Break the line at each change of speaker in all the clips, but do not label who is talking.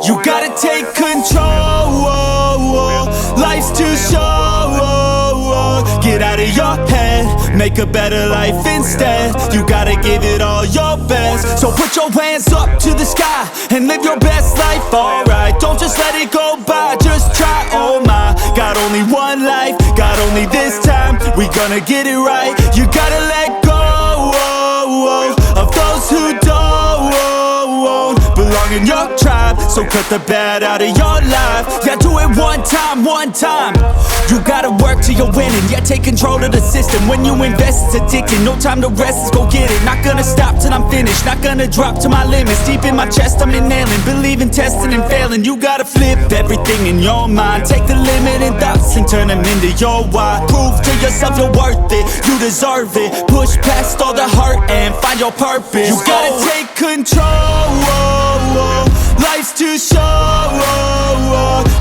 You gotta take control, life's too short. Get out of your head, make a better life instead. You gotta give it all your best. So put your hands up to the sky and live your best life, alright. Don't just let it go by, just try, oh my. Got only one life, got only this time. We gonna get it right. You gotta let go of those who don't belong in your tribe. So cut the bad out of your life. Yeah, do it one time, one time. You gotta work till you're winning. Yeah, take control of the system. When you invest, it's addicting. No time to rest, let's go get it. Not gonna stop till I'm finished. Not gonna drop to my limits. Deep in my chest, I'm inhaling. Believe in testing and failing. You gotta flip everything in your mind. Take the limiting thoughts and turn them into your why. Prove to yourself you're worth it. You deserve it. Push past all the hurt and find your purpose. You gotta take control. Life's too short.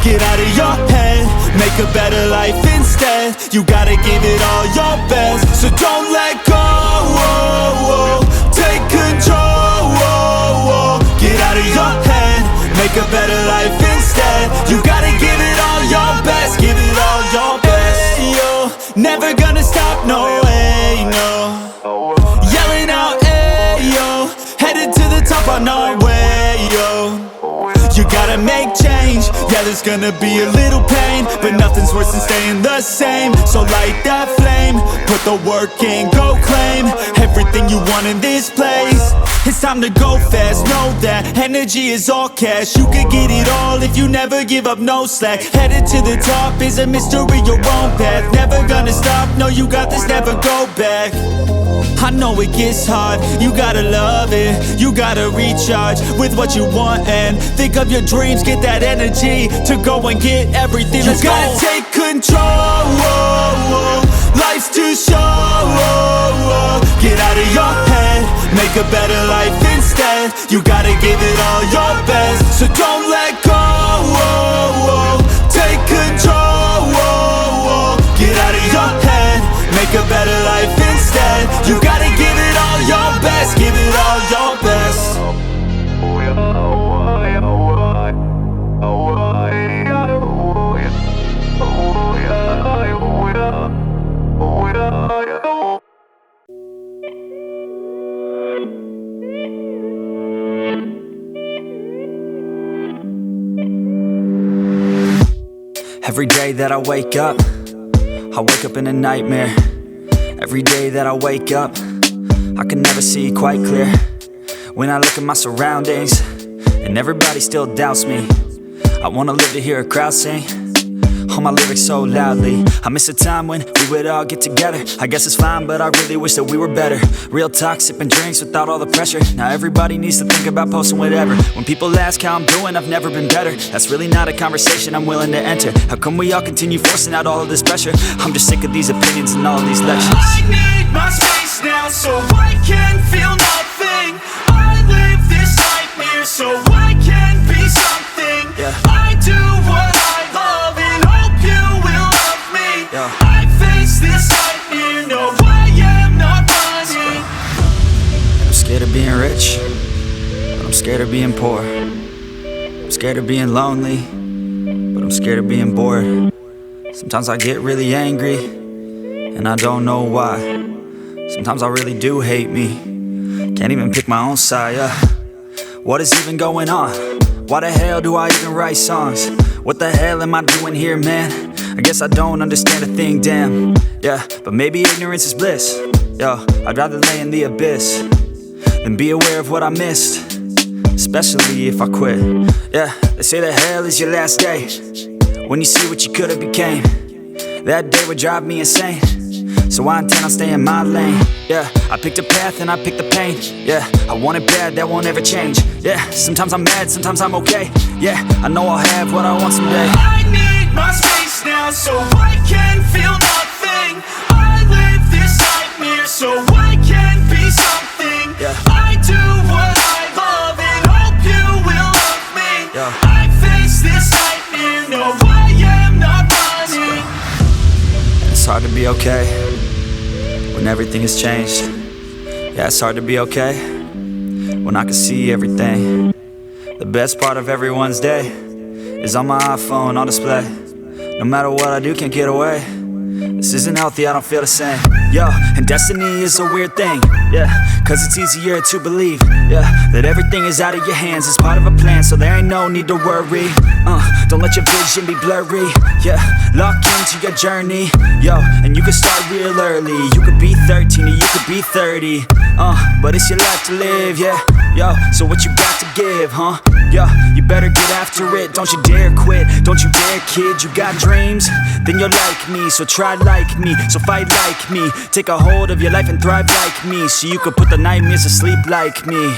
Get out of your head, make a better life instead. You gotta give it all your best. So don't let go. Take control. Get out of your head, make a better life instead. You gotta give it all your best. Give it all your best. Yo, never gonna stop, no way, no. Yelling out, ayo, headed to the top on our way, yo. You gotta make change, yeah, there's gonna be a little pain, but nothing's worse than staying the same. So light that flame, put the work in, go claim everything you want in this place. It's time to go fast, know that energy is all cash. You could get it all if you never give up, no slack. Headed to the top is a mystery, your own path. Never gonna stop, no, you got this, never go back. I know it gets hard, you gotta love it. You gotta recharge with what you want and think of your dreams. Get that energy to go and get everything. You gotta take control. Life's too short. Get out of your head, make a better life instead. You gotta give it all your best. So don't let go. Take control. Get out of your head, make a better life instead. You gotta give it all your best. Give it all your best.
Every day that I wake up in a nightmare. Every day that I wake up, I can never see quite clear. When I look at my surroundings, and everybody still doubts me, I wanna live to hear a crowd sing all my lyrics so loudly. I miss a time when we would all get together. I guess it's fine, but I really wish that we were better. Real talk, sipping drinks without all the pressure. Now everybody needs to think about posting whatever. When people ask how I'm doing, I've never been better. That's really not a conversation I'm willing to enter. How come we all continue forcing out all of this pressure? I'm just sick of these opinions and all of these lectures.
I need my space now so I can feel nothing. I live this nightmare so I can be something.
Yeah.
I do what I love and hope you will love me.
Yeah.
I face this nightmare, no I am not running.
I'm scared of being rich, but I'm scared of being poor. I'm scared of being lonely, but I'm scared of being bored. Sometimes I get really angry, and I don't know why. Sometimes I really do hate me, can't even pick my own side, yeah. What is even going on? Why the hell do I even write songs? What the hell am I doing here, man? I guess I don't understand a thing, damn. Yeah, but maybe ignorance is bliss. Yo, I'd rather lay in the abyss than be aware of what I missed, especially if I quit. Yeah, they say that hell is your last day, when you see what you could've became. That day would drive me insane, so I intend on staying in my lane. Yeah, I picked a path and I picked the pain. Yeah, I want it bad, that won't ever change. Yeah, sometimes I'm mad, sometimes I'm okay. Yeah, I know I'll have what I want someday.
I need my space now so I can feel nothing. I live this nightmare so I can be something.
Yeah.
I do what I love and hope you will love me.
Yeah.
I face this nightmare, no I am not running.
It's hard to be okay when everything has changed. Yeah, it's hard to be okay when I can see everything. The best part of everyone's day is on my iPhone on display. No matter what I do, can't get away. This isn't healthy, I don't feel the same. Yo, and destiny is a weird thing. Yeah, cause it's easier to believe. Yeah, that everything is out of your hands. It's part of a plan, so there ain't no need to worry. Don't let your vision be blurry. Yeah, lock into your journey. Yo, and you can start real early. You could be 13 or you could be 30. But it's your life to live, yeah. Yo, so what you got to give, huh? Yo, you better get after it. Don't you dare quit, don't you dare kid. You got dreams, then you're like me. So try like me, so fight like me. Take a hold of your life and thrive like me, so you could put the nightmares to sleep like me.